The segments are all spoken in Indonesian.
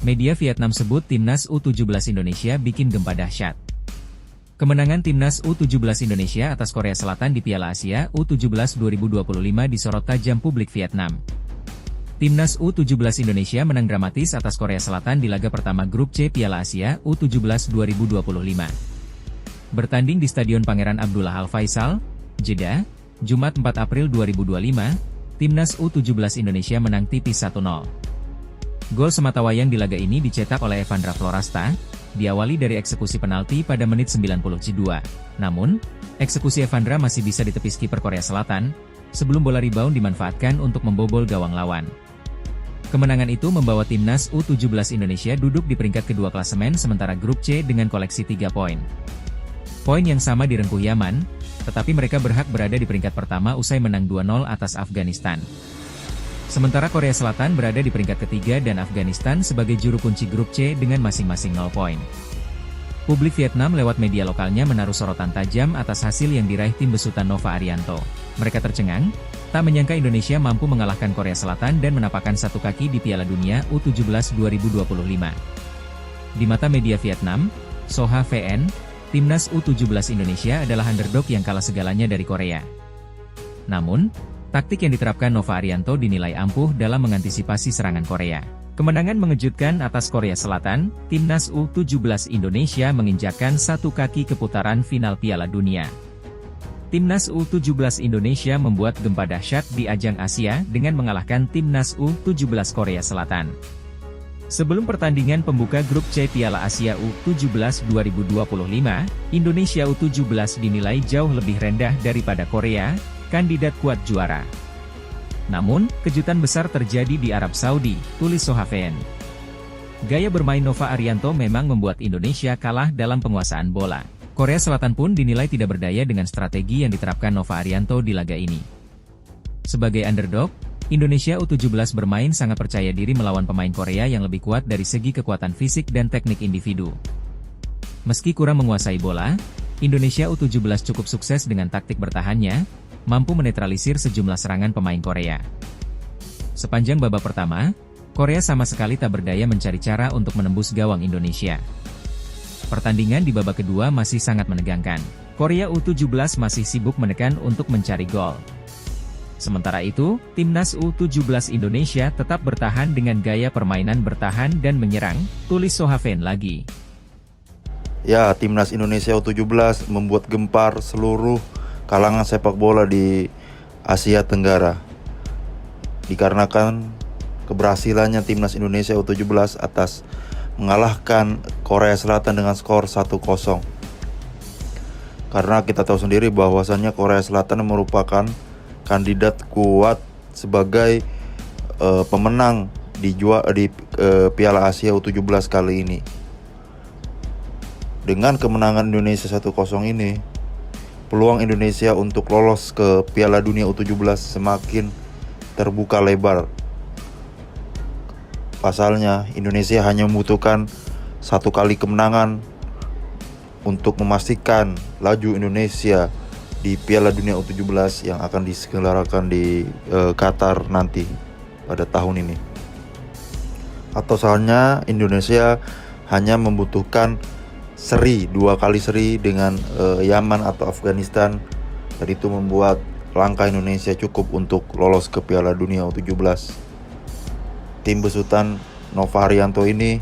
Media Vietnam sebut timnas U17 Indonesia bikin gempa dahsyat. Kemenangan timnas U17 Indonesia atas Korea Selatan di Piala Asia U17 2025 disorot tajam publik Vietnam. Timnas U17 Indonesia menang dramatis atas Korea Selatan di laga pertama Grup C Piala Asia U17 2025. Bertanding di Stadion Pangeran Abdullah Al Faisal, Jeddah, Jumat 4 April 2025, timnas U17 Indonesia menang tipis 1-0. Gol sematawayang di laga ini dicetak oleh Evandra Florasta, diawali dari eksekusi penalti pada menit 92. Namun, eksekusi Evandra masih bisa ditepis kiper Korea Selatan, sebelum bola rebound dimanfaatkan untuk membobol gawang lawan. Kemenangan itu membawa timnas U17 Indonesia duduk di peringkat kedua klasemen sementara Grup C dengan koleksi 3 poin. Poin yang sama direngkuh Yaman, tetapi mereka berhak berada di peringkat pertama usai menang 2-0 atas Afghanistan. Sementara Korea Selatan berada di peringkat ketiga dan Afghanistan sebagai juru kunci Grup C dengan masing-masing 0 poin. Publik Vietnam lewat media lokalnya menaruh sorotan tajam atas hasil yang diraih tim besutan Nova Arianto. Mereka tercengang, tak menyangka Indonesia mampu mengalahkan Korea Selatan dan menapakkan satu kaki di Piala Dunia U17 2025. Di mata media Vietnam, Soha VN, timnas U17 Indonesia adalah underdog yang kalah segalanya dari Korea. Namun, taktik yang diterapkan Nova Arianto dinilai ampuh dalam mengantisipasi serangan Korea. Kemenangan mengejutkan atas Korea Selatan, timnas U17 Indonesia menginjakkan satu kaki ke putaran final Piala Dunia. Timnas U17 Indonesia membuat gempa dahsyat di ajang Asia dengan mengalahkan timnas U17 Korea Selatan. Sebelum pertandingan pembuka Grup C Piala Asia U17 2025, Indonesia U17 dinilai jauh lebih rendah daripada Korea, kandidat kuat juara. Namun, kejutan besar terjadi di Arab Saudi, tulis Sohaven. Gaya bermain Nova Arianto memang membuat Indonesia kalah dalam penguasaan bola. Korea Selatan pun dinilai tidak berdaya dengan strategi yang diterapkan Nova Arianto di laga ini. Sebagai underdog, Indonesia U17 bermain sangat percaya diri melawan pemain Korea yang lebih kuat dari segi kekuatan fisik dan teknik individu. Meski kurang menguasai bola, Indonesia U17 cukup sukses dengan taktik bertahannya, mampu menetralisir sejumlah serangan pemain Korea. Sepanjang babak pertama, Korea sama sekali tak berdaya mencari cara untuk menembus gawang Indonesia. Pertandingan di babak kedua masih sangat menegangkan. Korea U17 masih sibuk menekan untuk mencari gol. Sementara itu, timnas U17 Indonesia tetap bertahan dengan gaya permainan bertahan dan menyerang, tulis Sohaven lagi. Ya, timnas Indonesia U17 membuat gempar seluruh kalangan sepak bola di Asia Tenggara. Dikarenakan keberhasilannya timnas Indonesia U17 atas mengalahkan Korea Selatan dengan skor 1-0. Karena kita tahu sendiri bahwasannya Korea Selatan merupakan kandidat kuat sebagai pemenang di Piala Asia U17 kali ini. Dengan kemenangan Indonesia 1-0 ini, peluang Indonesia untuk lolos ke Piala Dunia U17 semakin terbuka lebar. Pasalnya, Indonesia hanya membutuhkan satu kali kemenangan untuk memastikan laju Indonesia di Piala Dunia U17 yang akan diselenggarakan di Qatar nanti pada tahun ini. Atau soalnya Indonesia hanya membutuhkan dua kali seri dengan Yaman atau Afghanistan, dan itu membuat langkah Indonesia cukup untuk lolos ke Piala Dunia U17. Tim besutan Nova Arianto ini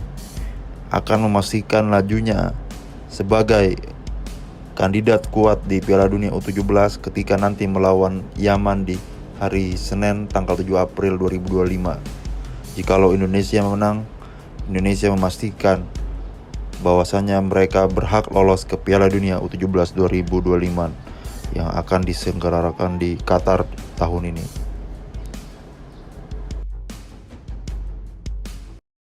akan memastikan lajunya sebagai kandidat kuat di Piala Dunia U17 ketika nanti melawan Yaman di hari Senin tanggal 7 April 2025. Jikalau Indonesia menang, Indonesia memastikan bahwasanya mereka berhak lolos ke Piala Dunia U17 2025 yang akan diselenggarakan di Qatar tahun ini.